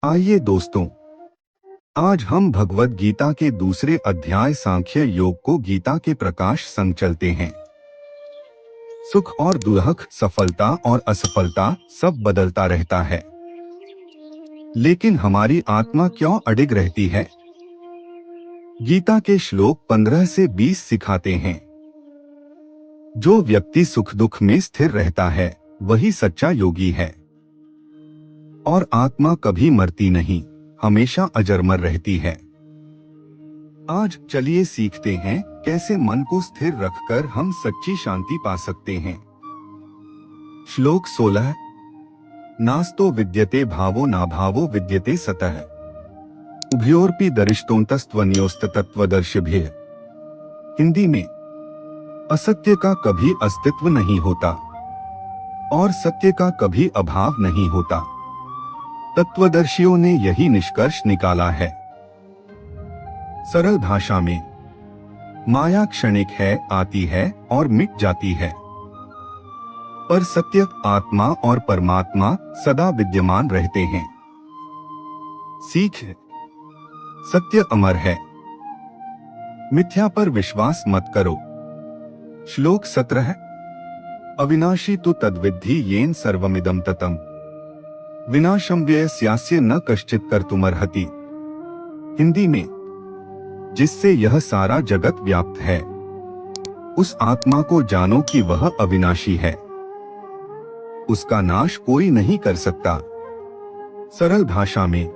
आइए दोस्तों, आज हम भगवद गीता के दूसरे अध्याय सांख्य योग को गीता के प्रकाश संग चलते हैं। सुख और दुख, सफलता और असफलता सब बदलता रहता है, लेकिन हमारी आत्मा क्यों अडिग रहती है? गीता के श्लोक 15 से 20 सिखाते हैं, जो व्यक्ति सुख दुख में स्थिर रहता है वही सच्चा योगी है, और आत्मा कभी मरती नहीं, हमेशा अजरमर रहती है। आज चलिए सीखते हैं कैसे मन को स्थिर रखकर हम सच्ची शांति पा सकते हैं। श्लोक 16। नास्तो विद्यते भावो ना भावो विद्यते सतः, उभयोरपि दरिष्टोन्तस्त्वन्योस्तत्त्वदर्शिभिः। हिंदी में, असत्य का कभी अस्तित्व नहीं होता और सत्य का कभी अभाव नहीं होता। तत्वदर्शियों ने यही निष्कर्ष निकाला है। सरल भाषा में, माया क्षणिक है, आती है और मिट जाती है, पर सत्य, आत्मा और परमात्मा सदा विद्यमान रहते हैं। सीख है, सत्य अमर है, मिथ्या पर विश्वास मत करो। श्लोक 17। अविनाशी तु तद्विद्धि येन सर्वमिदं ततम्, विनाशं व्ययस्यास्य न कश्चित् कर्तुमर्हति। हिंदी में, जिससे यह सारा जगत व्याप्त है, उस आत्मा को जानो कि वह अविनाशी है, उसका नाश कोई नहीं कर सकता। सरल भाषा में,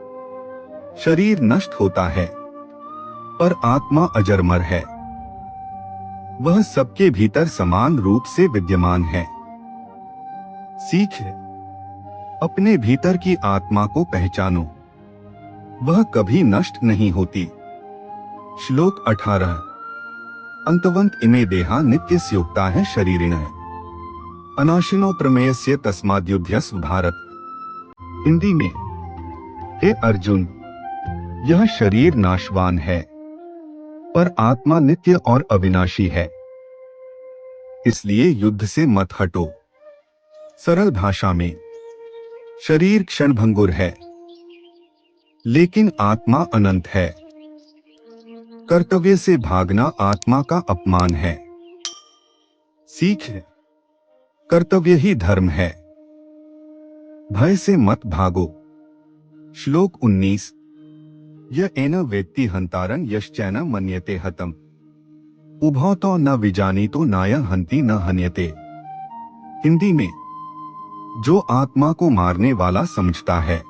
शरीर नष्ट होता है, पर आत्मा अजरमर है। वह सबके भीतर समान रूप से विद्यमान है। सीख है, अपने भीतर की आत्मा को पहचानो, वह कभी नष्ट नहीं होती। श्लोक 18। अंतवंत इमे देहा नित्यस्योक्ता है शरीरिणः, अनाशिनो प्रमेयस्य तस्माद्युध्यस्व भारत। हिंदी में, हे अर्जुन, यह शरीर नाशवान है, पर आत्मा नित्य और अविनाशी है, इसलिए युद्ध से मत हटो। सरल भाषा में, शरीर क्षणभंगुर है, लेकिन आत्मा अनंत है। कर्तव्य से भागना आत्मा का अपमान है। सीख है, कर्तव्य ही धर्म है, भय से मत भागो। श्लोक 19। य एन वेत्ति हंतारं यश्चैन मन्यते हतम्, उभौ तो न विजानीतो नाय हंति न हन्यते। हिंदी में, जो आत्मा को मारने वाला समझता है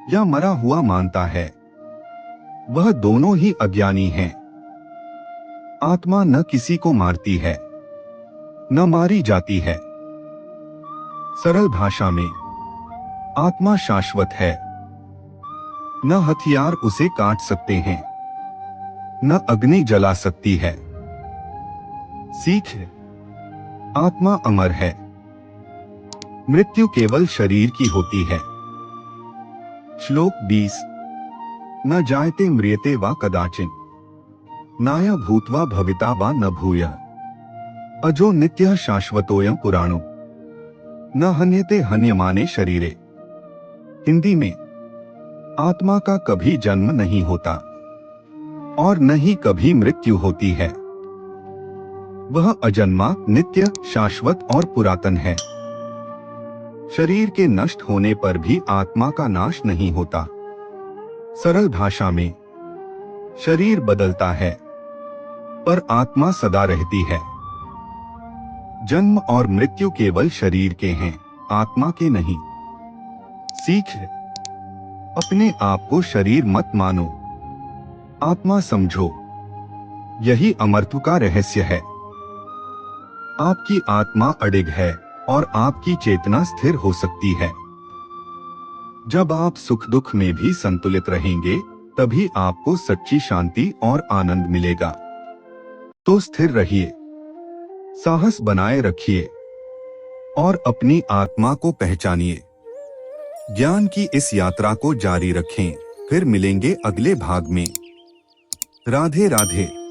या मरा हुआ मानता है, वह दोनों ही अज्ञानी हैं। आत्मा न किसी को मारती है, न मारी जाती है। सरल भाषा में, आत्मा शाश्वत है, न हथियार उसे काट सकते हैं, न अग्नि जला सकती है। सीख है, आत्मा अमर है, मृत्यु केवल शरीर की होती है। श्लोक 20। न जायते म्रियते वा कदाचिन, नाय भूत्वा भविता वा न भूयः, अजो नित्यः शाश्वतोऽयं पुराणो, न हन्यते हन्यमाने शरीरे। हिंदी में, आत्मा का कभी जन्म नहीं होता और न ही कभी मृत्यु होती है। वह अजन्मा, नित्य, शाश्वत और पुरातन है। शरीर के नष्ट होने पर भी आत्मा का नाश नहीं होता। सरल भाषा में, शरीर बदलता है, पर आत्मा सदा रहती है। जन्म और मृत्यु केवल शरीर के हैं, आत्मा के नहीं। सीख है, अपने आप को शरीर मत मानो, आत्मा समझो, यही अमरत्व का रहस्य है। आपकी आत्मा अडिग है और आपकी चेतना स्थिर हो सकती है। जब आप सुख दुख में भी संतुलित रहेंगे, तभी आपको सच्ची शांति और आनंद मिलेगा। तो स्थिर रहिए, साहस बनाए रखिए और अपनी आत्मा को पहचानिए। ज्ञान की इस यात्रा को जारी रखें, फिर मिलेंगे अगले भाग में। राधे राधे।